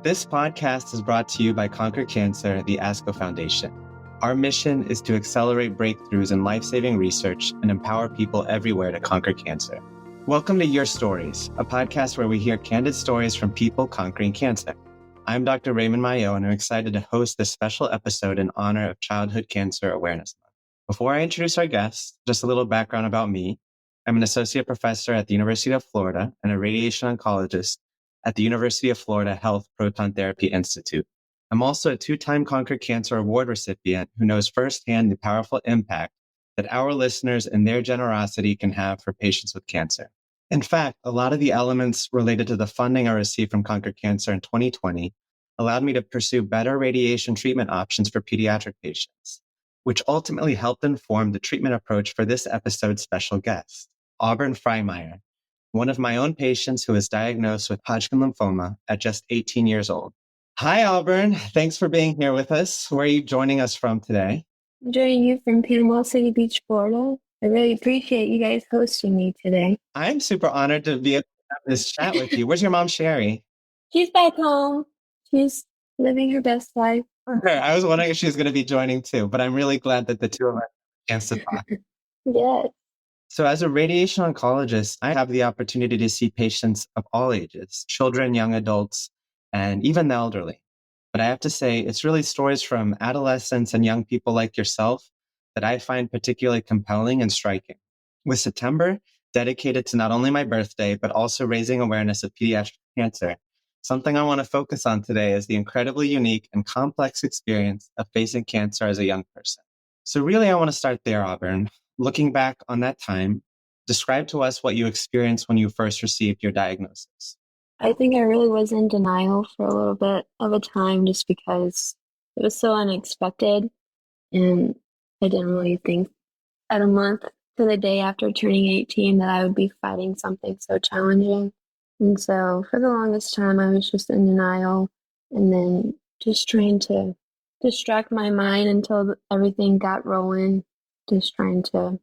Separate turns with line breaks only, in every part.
This podcast is brought to you by Conquer Cancer, the ASCO Foundation. Our mission is to accelerate breakthroughs in life-saving research and empower people everywhere to conquer cancer. Welcome to Your Stories, a podcast where we hear candid stories from people conquering cancer. I'm Dr. Raymond Mailhot, and I'm excited to host this special episode in honor of Childhood Cancer Awareness Month. Before I introduce our guests, just a little background about me. I'm an associate professor at the University of Florida and a radiation oncologist at the University of Florida Health Proton Therapy Institute. I'm also a two-time Conquer Cancer Award recipient who knows firsthand the powerful impact that our listeners and their generosity can have for patients with cancer. In fact, a lot of the elements related to the funding I received from Conquer Cancer in 2020 allowed me to pursue better radiation treatment options for pediatric patients, which ultimately helped inform the treatment approach for this episode's special guest, Auburn Freimeyer, one of my own patients who was diagnosed with Hodgkin lymphoma at just 18 years old. Hi, Auburn. Thanks for being here with us. Where are you joining us from today?
I'm joining you from Panama City Beach, Florida. I really appreciate you guys hosting me today.
I'm super honored to be able to have this chat with you. Where's your mom, Sherry?
She's back home. She's living her best life.
I was wondering if she was going to be joining too, but I'm really glad that the two of us had a chance to talk.
Yes.
So as a radiation oncologist, I have the opportunity to see patients of all ages, children, young adults, and even the elderly. But I have to say, it's really stories from adolescents and young people like yourself that I find particularly compelling and striking. With September dedicated to not only my birthday, but also raising awareness of pediatric cancer, something I want to focus on today is the incredibly unique and complex experience of facing cancer as a young person. So really, I want to start there, Auburn. Looking back on that time, describe to us what you experienced when you first received your diagnosis.
I think I really was in denial for a little bit of a time just because it was so unexpected. And I didn't really think at a month to the day after turning 18 that I would be fighting something so challenging. And so for the longest time, I was just in denial and then just trying to distract my mind until everything got rolling, just trying to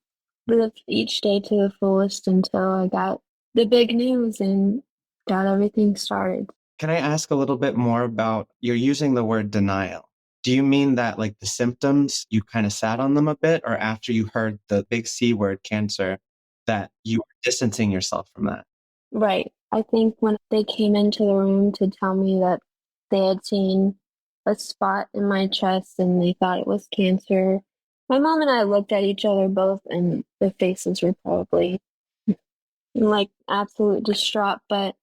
live each day to the fullest until I got the big news and got everything started.
Can I ask a little bit more about, you're using the word denial. Do you mean that like the symptoms, you kind of sat on them a bit, or after you heard the big C word, cancer, that you were distancing yourself from that?
Right. I think when they came into the room to tell me that they had seen a spot in my chest and they thought it was cancer, my mom and I looked at each other both and the faces were probably like absolute distraught, but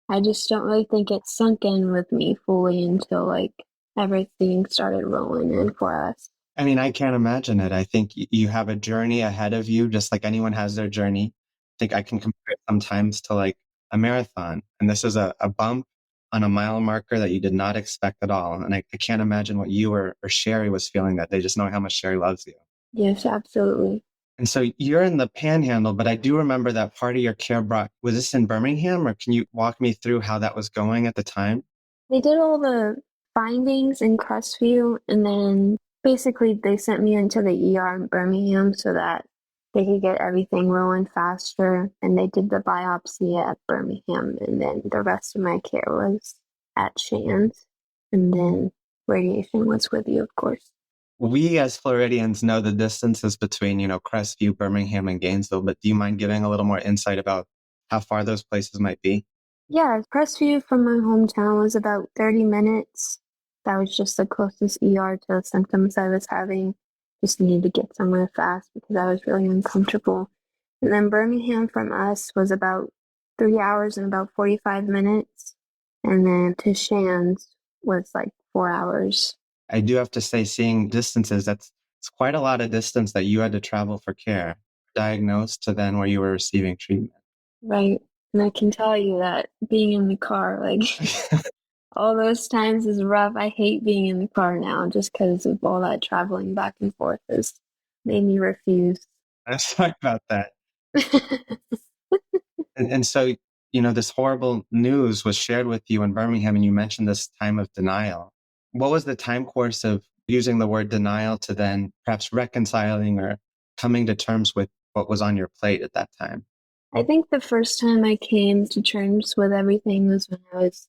I just don't really think it sunk in with me fully until like everything started rolling in for us.
I mean, I can't imagine it. I think you have a journey ahead of you, just like anyone has their journey. I think I can compare it sometimes to like a marathon. And this is a bump on a mile marker that you did not expect at all. And I can't imagine what you or Sherry was feeling that day, just knowing how much Sherry loves you.
Yes, absolutely.
And so you're in the Panhandle, but I do remember that part of your care was this in Birmingham, or can you walk me through how that was going at the time?
They did all the findings in Crestview, and then basically they sent me into the ER in Birmingham so that they could get everything rolling faster. And they did the biopsy at Birmingham, and then the rest of my care was at Shands. And then radiation was with you, of course.
We as Floridians know the distances between, Crestview, Birmingham, and Gainesville, but do you mind giving a little more insight about how far those places might be?
Yeah, Crestview from my hometown was about 30 minutes. That was just the closest ER to the symptoms I was having. Just needed to get somewhere fast because I was really uncomfortable. And then Birmingham from us was about 3 hours and about 45 minutes. And then to Shands was like 4 hours.
I do have to say, seeing distances, it's quite a lot of distance that you had to travel for care, diagnosed to then where you were receiving treatment.
Right. And I can tell you that being in the car, like all those times is rough. I hate being in the car now just because of all that traveling back and forth has made me refuse.
Let's talk about that. And so, this horrible news was shared with you in Birmingham, and you mentioned this time of denial. What was the time course of using the word denial to then perhaps reconciling or coming to terms with what was on your plate at that time?
I think the first time I came to terms with everything was when I was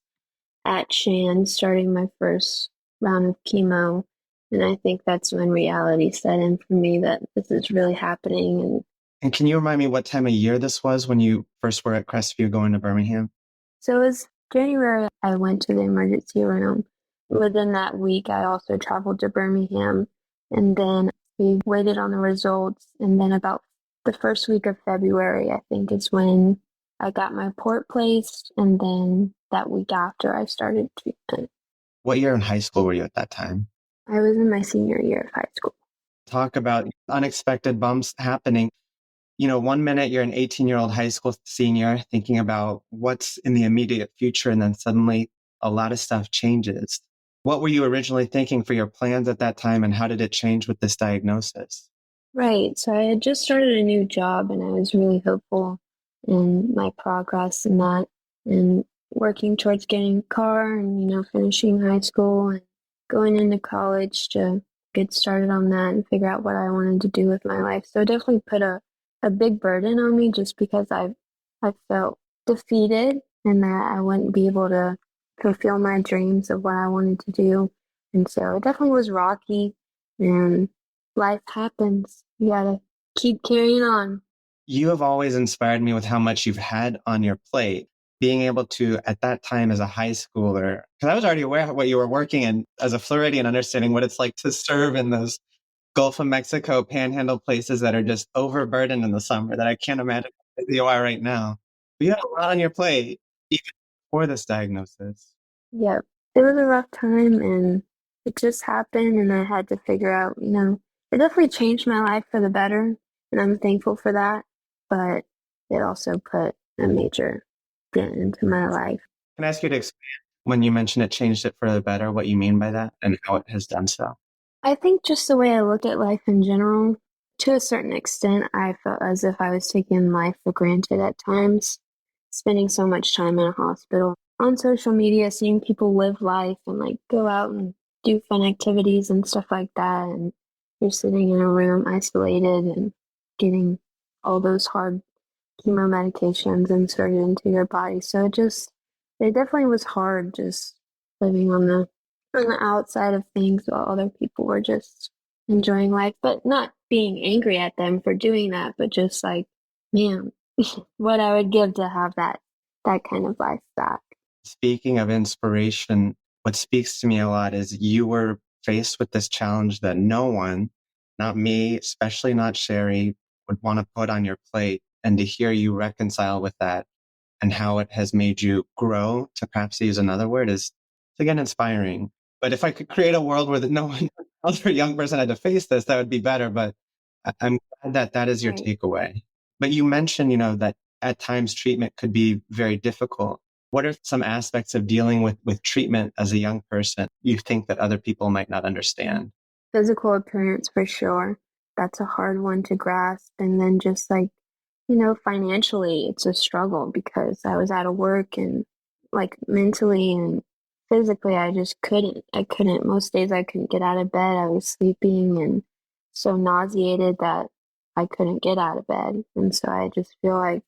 at Shan starting my first round of chemo. And I think that's when reality set in for me that this is really happening. And
And can you remind me what time of year this was when you first were at Crestview going to Birmingham?
so it was January, I went to the emergency room. Within that week, I also traveled to Birmingham. And then we waited on the results. And then about the first week of February, I think is when I got my port placed. And then that week after, I started treatment.
What year in high school were you at that time?
I was in my senior year of high school.
Talk about unexpected bumps happening. One minute you're an 18-year-old high school senior thinking about what's in the immediate future, and then suddenly a lot of stuff changes. What were you originally thinking for your plans at that time, and how did it change with this diagnosis?
Right. So I had just started a new job and I was really hopeful in my progress in that and working towards getting a car and, finishing high school and going into college to get started on that and figure out what I wanted to do with my life. So it definitely put a big burden on me just because I felt defeated and that I wouldn't be able to fulfill my dreams of what I wanted to do. And so it definitely was rocky and life happens. You gotta keep carrying on.
You have always inspired me with how much you've had on your plate. Being able to, at that time as a high schooler, because I was already aware of what you were working in as a Floridian, understanding what it's like to serve in those Gulf of Mexico panhandle places that are just overburdened in the summer that I can't imagine as you are right now. But you had a lot on your plate even before this diagnosis.
Yep. It was a rough time and it just happened and I had to figure out, it definitely changed my life for the better and I'm thankful for that. But it also put a major dent into my life.
Can I ask you to expand when you mentioned it changed it for the better, what you mean by that and how it has done so?
I think just the way I look at life in general, to a certain extent, I felt as if I was taking life for granted at times, spending so much time in a hospital. On social media, seeing people live life and like go out and do fun activities and stuff like that. And you're sitting in a room isolated and getting all those hard chemo medications inserted into your body. So it definitely was hard just living on the outside of things while other people were just enjoying life, but not being angry at them for doing that, but just like, man, what I would give to have that kind of life back.
Speaking of inspiration, what speaks to me a lot is you were faced with this challenge that no one, not me, especially not Sherry, would want to put on your plate. And to hear you reconcile with that and how it has made you grow, to perhaps use another word, is again inspiring. But if I could create a world where no one other young person had to face this, that would be better. But I'm glad that that is your
Right.
takeaway. But you mentioned, that at times treatment could be very difficult. What are some aspects of dealing with treatment as a young person you think that other people might not understand?
Physical appearance for sure. That's a hard one to grasp. And then just like, financially, it's a struggle because I was out of work and like mentally and physically, I just couldn't. I couldn't. Most days I couldn't get out of bed. I was sleeping and so nauseated that I couldn't get out of bed. And so I just feel like,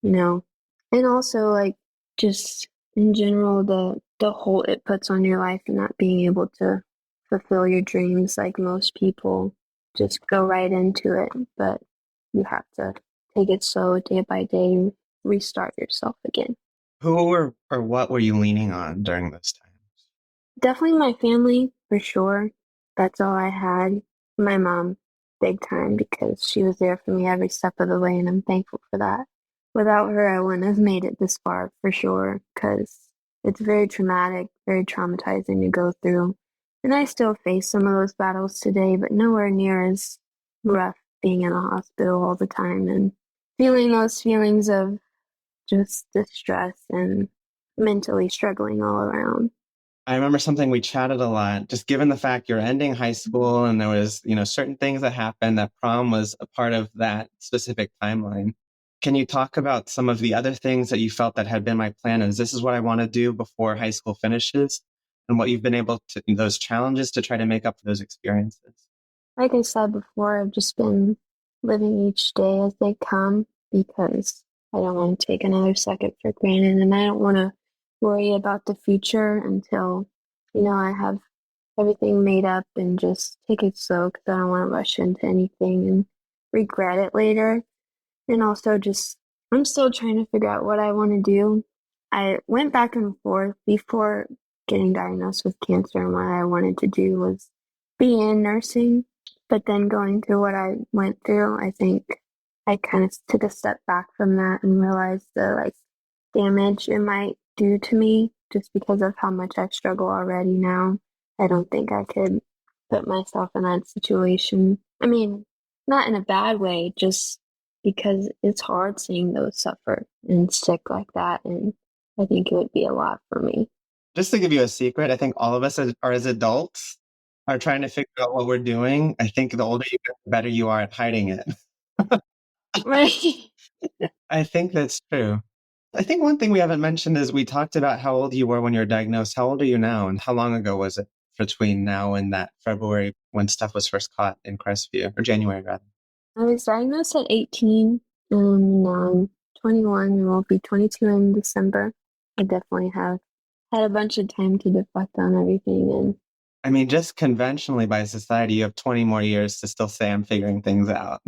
you know, and also like just in general, the whole it puts on your life and not being able to fulfill your dreams like most people just go right into it. But you have to take it slow day by day, restart yourself again.
Who or what were you leaning on during those times?
Definitely my family, for sure. That's all I had. My mom, big time, because she was there for me every step of the way, and I'm thankful for that. Without her, I wouldn't have made it this far, for sure, because it's very traumatic, very traumatizing to go through. And I still face some of those battles today, but nowhere near as rough being in a hospital all the time and feeling those feelings of just distress and mentally struggling all around.
I remember something we chatted a lot, just given the fact you're ending high school and there was, certain things that happened, that prom was a part of that specific timeline. Can you talk about some of the other things that you felt that had been my plan is this is what I want to do before high school finishes and what you've been able to, those challenges to try to make up for those experiences?
Like I said before, I've just been living each day as they come because I don't want to take another second for granted and I don't want to worry about the future until, I have everything made up and just take it slow because I don't want to rush into anything and regret it later. And also just I'm still trying to figure out what I want to do. I went back and forth before getting diagnosed with cancer, and what I wanted to do was be in nursing. But then going through what I went through, I think I kind of took a step back from that and realized the damage it might do to me just because of how much I struggle already now. I don't think I could put myself in that situation. I mean, not in a bad way, just because it's hard seeing those suffer and sick like that. And I think it would be a lot for me.
Just to give you a secret, I think all of us are as adults are trying to figure out what we're doing. I think the older you get, the better you are at hiding it.
Right.
I think that's true. I think one thing we haven't mentioned is we talked about how old you were when you were diagnosed. How old are you now? And how long ago was it between now and that February when stuff was first caught in Crestview, or January rather?
I was diagnosed at 18 and now I'm 21 and will be 22 in December. I definitely have had a bunch of time to reflect on everything and
I mean, just conventionally by society, you have 20 more years to still say I'm figuring things out.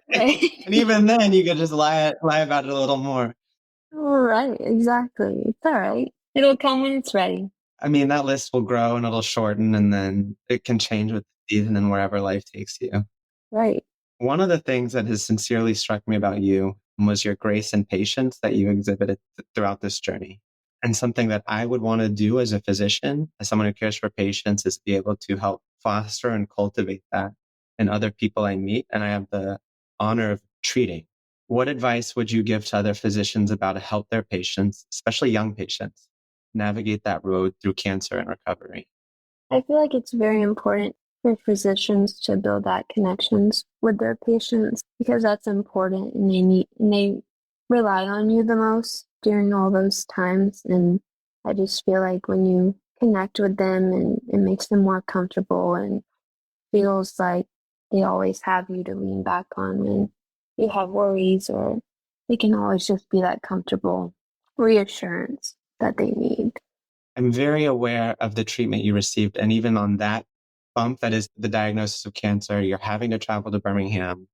right.
And even then, you could just lie about it a little more.
Right, exactly. It's all right. It'll come when it's ready.
I mean, that list will grow and it'll shorten, and then it can change with the season and wherever life takes you.
Right.
One of the things that has sincerely struck me about you was your grace and patience that you exhibited throughout this journey. And something that I would want to do as a physician, as someone who cares for patients, is be able to help foster and cultivate that in other people I meet and I have the honor of treating. What advice would you give to other physicians about to help their patients, especially young patients, navigate that road through cancer and recovery?
I feel like it's very important for physicians to build that connections with their patients because that's important and they rely on you the most during all those times. And I just feel like when you connect with them and it makes them more comfortable and feels like they always have you to lean back on when you have worries, or they can always just be that comfortable reassurance that they need.
I'm very aware of the treatment you received. And even on that bump, that is the diagnosis of cancer, you're having to travel to Birmingham.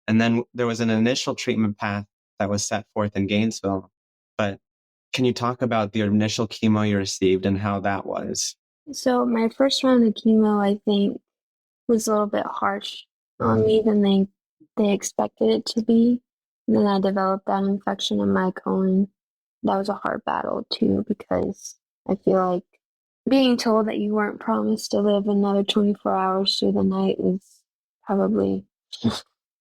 And then there was an initial treatment path that was set forth in Gainesville. But can you talk about the initial chemo you received and how that was?
So my first round of chemo, I think, was a little bit harsh on me than they expected it to be. And then I developed that infection in my colon. That was a hard battle too because I feel like being told that you weren't promised to live another 24 hours through the night was probably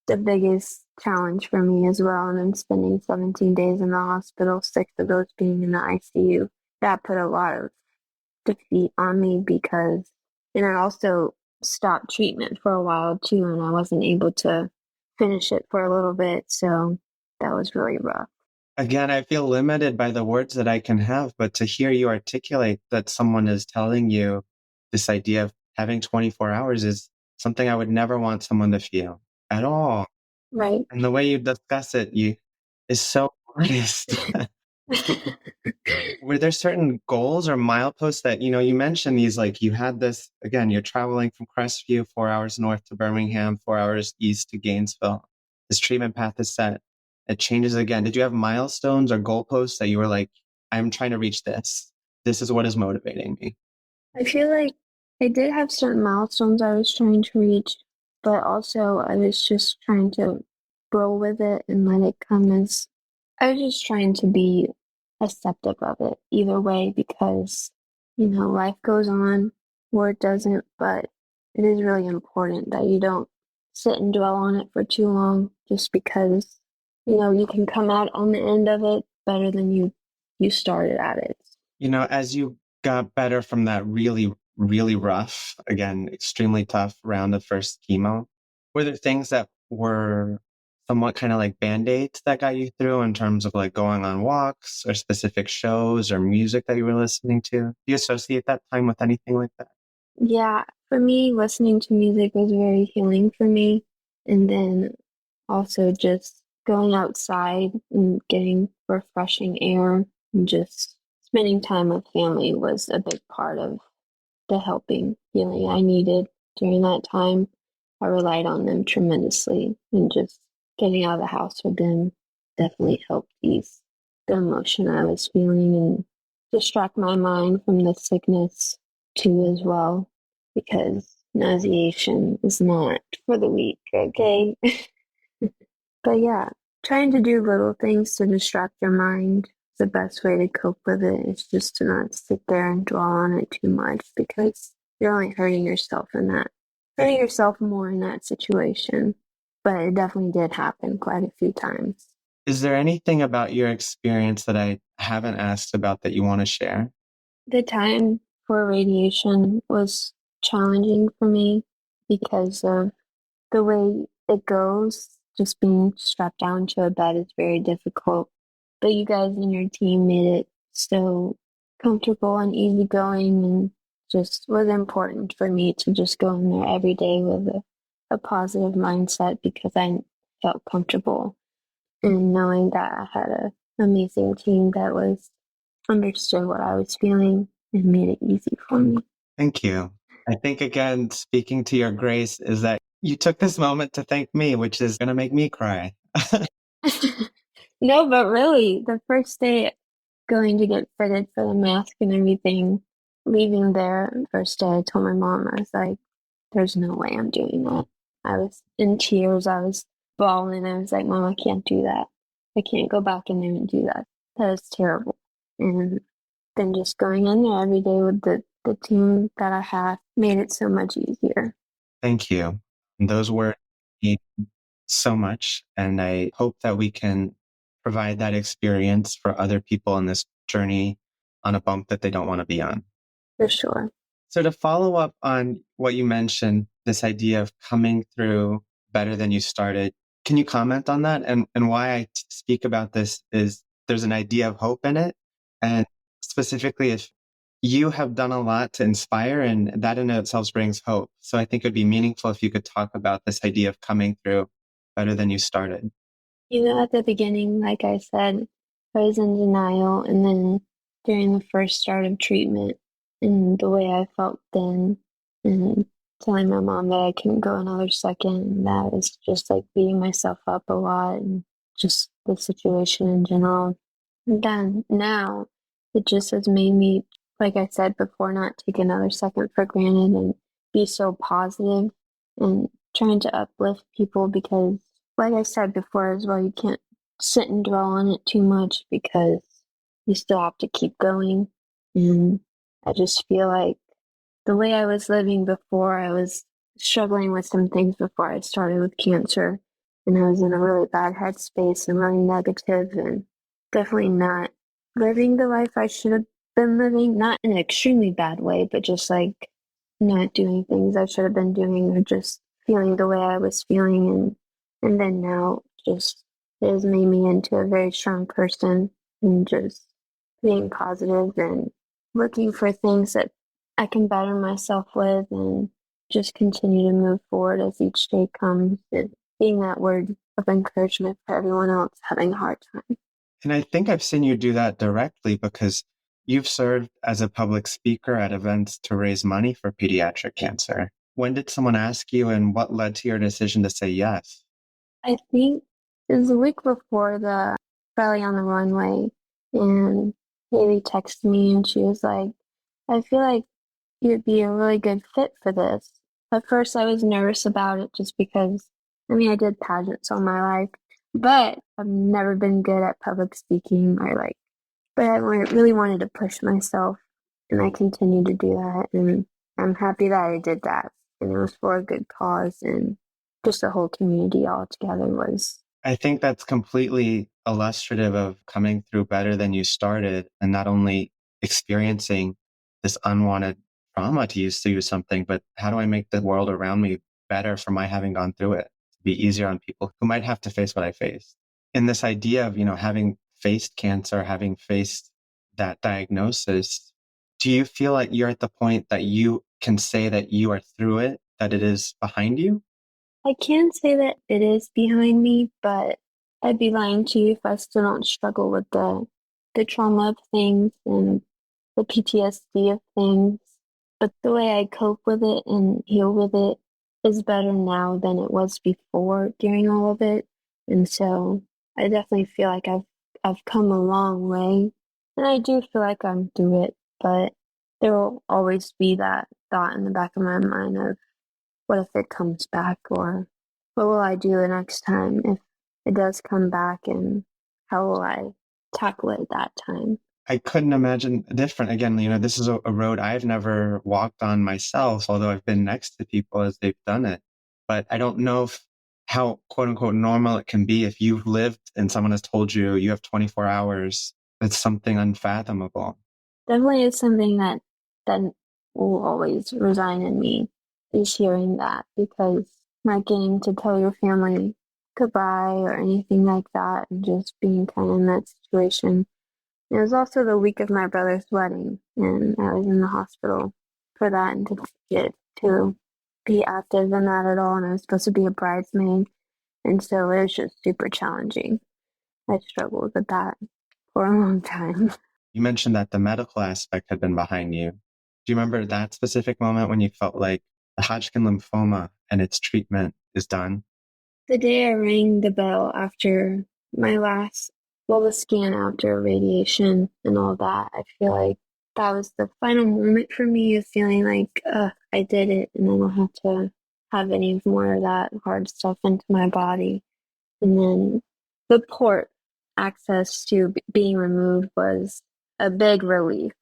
the biggest challenge for me as well. And then spending 17 days in the hospital, 6 of those being in the ICU, that put a lot of defeat on me because, and I also stopped treatment for a while too, and I wasn't able to finish it for a little bit. So that was really rough.
Again, I feel limited by the words that I can have, but to hear you articulate that someone is telling you this idea of having 24 hours is something I would never want someone to feel at all.
Right.
And the way you discuss it, you is so honest. Were there certain goals or mileposts that, you mentioned these, like you had this, again, you're traveling from Crestview, 4 hours north to Birmingham, 4 hours east to Gainesville. This treatment path is set. It changes again. Did you have milestones or goalposts that you were like, I'm trying to reach this? This is what is motivating me.
I feel like I did have certain milestones I was trying to reach, but also I was just trying to grow with it and let it come as I was just trying to be accepting of it either way because, life goes on or it doesn't, but it is really important that you don't sit and dwell on it for too long just because, you can come out on the end of it better than you started at it.
As you got better from that really, really rough, again, extremely tough round of first chemo, were there things that were somewhat kind of like band-aids that got you through in terms of like going on walks or specific shows or music that you were listening to? Do you associate that time with anything like that?
Yeah, for me, listening to music was very healing for me. And then also just going outside and getting refreshing air and just spending time with family was a big part of the helping feeling I needed during that time. I relied on them tremendously, and just getting out of the house with them definitely helped ease the emotion I was feeling and distract my mind from the sickness too as well, because nauseation is not for the weak, okay? But yeah, trying to do little things to distract your mind, the best way to cope with it is just to not sit there and dwell on it too much, because you're only hurting yourself more in that situation. But it definitely did happen quite a few times.
Is there anything about your experience that I haven't asked about that you want to share?
The time for radiation was challenging for me because of the way it goes. Just being strapped down to a bed is very difficult. But you guys and your team made it so comfortable and easygoing, and just was important for me to just go in there every day with a positive mindset, because I felt comfortable and knowing that I had an amazing team that was understood what I was feeling and made it easy for me.
Thank you. I think, again, speaking to your grace is that you took this moment to thank me, which is going to make me cry.
No, but really, the first day going to get fitted for the mask and everything, leaving there, first day, I told my mom, I was like, there's no way I'm doing that. I was in tears. I was bawling. I was like, Mom, I can't do that. I can't go back in there and do that. That is terrible. And then just going in there every day with the team that I had made it so much easier.
Thank you. Those words mean so much. And I hope that we can provide that experience for other people on this journey on a bump that they don't want to be on.
For sure.
So, to follow up on what you mentioned, this idea of coming through better than you started, can you comment on that? And why I speak about this is there's an idea of hope in it. And specifically, if you have done a lot to inspire, and that in itself brings hope. So, I think it would be meaningful if you could talk about this idea of coming through better than you started.
At the beginning, like I said, I was in denial, and then during the first start of treatment, and the way I felt then, and telling my mom that I couldn't go another second, and that was just like beating myself up a lot, and just the situation in general. And then now, it just has made me, like I said before, not take another second for granted and be so positive and trying to uplift people, because like I said before as well, you can't sit and dwell on it too much, because you still have to keep going. And I just feel like the way I was living before, I was struggling with some things before I started with cancer. And I was in a really bad headspace and really negative, and definitely not living the life I should have been living. Not in an extremely bad way, but just like not doing things I should have been doing, or just feeling the way I was feeling. And then now, just it has made me into a very strong person, and just being positive and looking for things that I can better myself with, and just continue to move forward as each day comes, and being that word of encouragement for everyone else having a hard time.
And I think I've seen you do that directly because you've served as a public speaker at events to raise money for pediatric cancer. When did someone ask you, and what led to your decision to say yes?
I think it was a week before the rally on the runway, and Haley texted me and she was like, I feel like you'd be a really good fit for this. At first, I was nervous about it just because, I mean, I did pageants all my life, but I've never been good at public speaking, but I really wanted to push myself, and I continued to do that. And I'm happy that I did that. And it was for a good cause, and just the whole community all together was.
I think that's completely illustrative of coming through better than you started, and not only experiencing this unwanted trauma to use to use something, but how do I make the world around me better for my having gone through it? To be easier on people who might have to face what I faced. And this idea of, having faced cancer, having faced that diagnosis, do you feel like you're at the point that you can say that you are through it, that it is behind you?
I can say that it is behind me, but I'd be lying to you if I still don't struggle with the the trauma of things and the PTSD of things. But the way I cope with it and heal with it is better now than it was before during all of it. And so I definitely feel like I've come a long way. And I do feel like I'm through it, but there will always be that thought in the back of my mind of what if it comes back, or what will I do the next time if it does come back, and how will I tackle it that time?
I couldn't imagine different. Again, this is a road I've never walked on myself, although I've been next to people as they've done it. But I don't know how quote unquote normal it can be if you've lived and someone has told you you have 24 hours. It's something unfathomable.
Definitely is something that will always reside in me, is hearing that, because not getting to tell your family goodbye or anything like that, and just being kind of in that situation. It was also the week of my brother's wedding, and I was in the hospital for that, and to get to be active in that at all, and I was supposed to be a bridesmaid, and so it was just super challenging. I struggled with that for a long time.
You mentioned that the medical aspect had been behind you. Do you remember that specific moment when you felt like the Hodgkin lymphoma and its treatment is done?
The day I rang the bell after my last, the scan after radiation and all that, I feel like that was the final moment for me of feeling like, I did it, and I don't have to have any more of that hard stuff into my body. And then the port access to being removed was a big relief.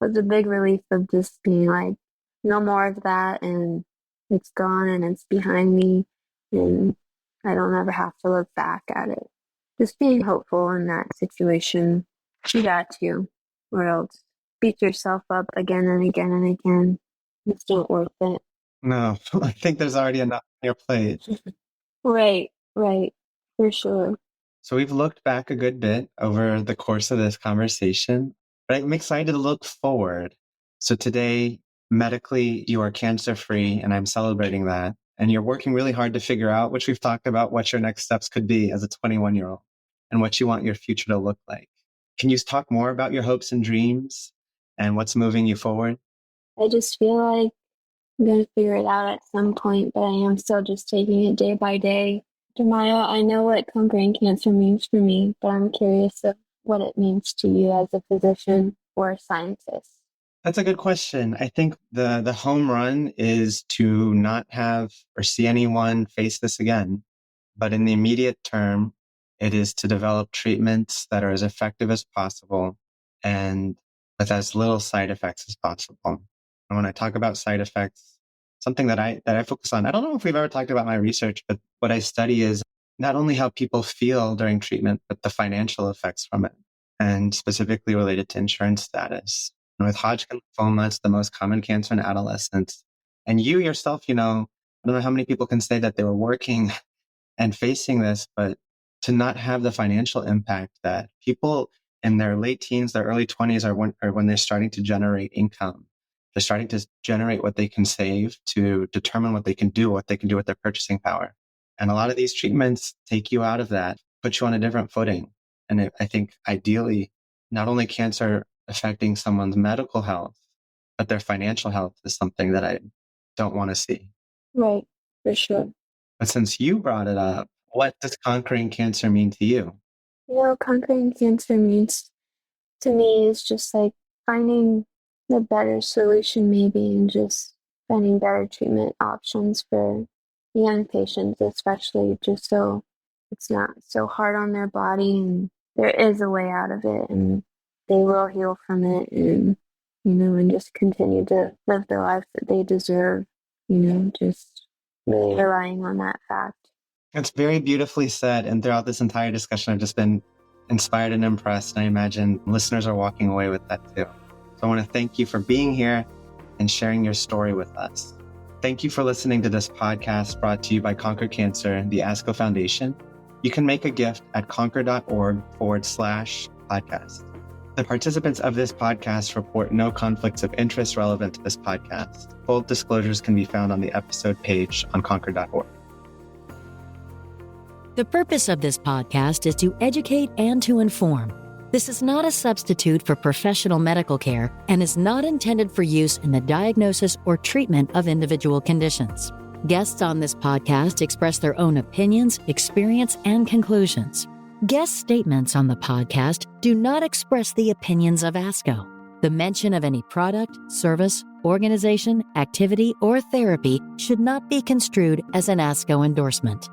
Was a big relief of just being like, no more of that, and it's gone and it's behind me, and I don't ever have to look back at it. Just being hopeful in that situation. You got to, or else beat yourself up again and again and again. It's not worth it.
No, I think there's already enough on your plate.
Right, for sure.
So we've looked back a good bit over the course of this conversation, but I'm excited to look forward. So today, medically, you are cancer-free, and I'm celebrating that. And you're working really hard to figure out, which we've talked about, what your next steps could be as a 21-year-old and what you want your future to look like. Can you talk more about your hopes and dreams and what's moving you forward?
I just feel like I'm going to figure it out at some point, but I am still just taking it day by day. Jemiah, I know what conquering cancer means for me, but I'm curious of what it means to you as a physician or a scientist.
That's a good question. I think the home run is to not have or see anyone face this again. But in the immediate term, it is to develop treatments that are as effective as possible and with as little side effects as possible. And when I talk about side effects, something that I focus on, I don't know if we've ever talked about my research, but what I study is not only how people feel during treatment, but the financial effects from it, and specifically related to insurance status. And with Hodgkin lymphoma, it's the most common cancer in adolescents. And you yourself, I don't know how many people can say that they were working and facing this, but to not have the financial impact that people in their late teens, their early 20s are when they're starting to generate income. They're starting to generate what they can save to determine what they can do with their purchasing power. And a lot of these treatments take you out of that, put you on a different footing. And I think ideally, not only cancer affecting someone's medical health, but their financial health is something that I don't want to see.
Right, for sure.
But since you brought it up, what does conquering cancer mean to you?
Conquering cancer means to me is just like finding the better solution, maybe, and just finding better treatment options for young patients, especially, just so it's not so hard on their body, and there is a way out of it, and they will heal from it, and and just continue to live the life that they deserve, just really relying on that fact.
It's very beautifully said. And throughout this entire discussion, I've just been inspired and impressed. And I imagine listeners are walking away with that too. So I want to thank you for being here and sharing your story with us. Thank you for listening to this podcast brought to you by Conquer Cancer, the ASCO Foundation. You can make a gift at conquer.org/podcast. The participants of this podcast report no conflicts of interest relevant to this podcast. Full disclosures can be found on the episode page on conquer.org.
The purpose of this podcast is to educate and to inform. This is not a substitute for professional medical care and is not intended for use in the diagnosis or treatment of individual conditions. Guests on this podcast express their own opinions, experience, and conclusions. Guest statements on the podcast do not express the opinions of ASCO. The mention of any product, service, organization, activity, or therapy should not be construed as an ASCO endorsement.